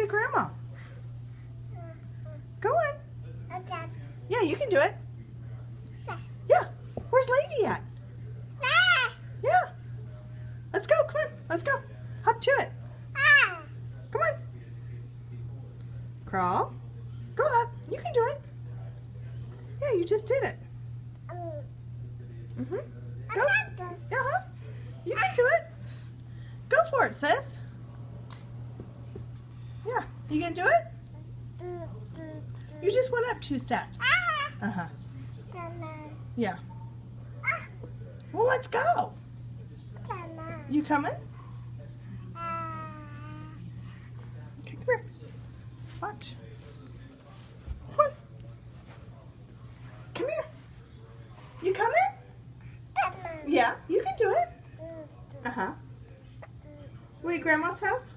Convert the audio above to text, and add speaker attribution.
Speaker 1: to Grandma. Go on. Yeah, you can do it. Yeah. Where's Lady at? Yeah. Let's go. Come on. Let's go. Hop to it. Come on. Crawl. Go up. You can do it. Yeah, you just did it. Go. Uh-huh. You can do it. Go for it, sis. Yeah. You gonna do it? You just went up 2 steps. Uh-huh. Yeah. Well, let's go. You coming? Okay, come here. Watch. Come on. Come here. You coming? Yeah, you can do it. Uh-huh. Wait, Grandma's house?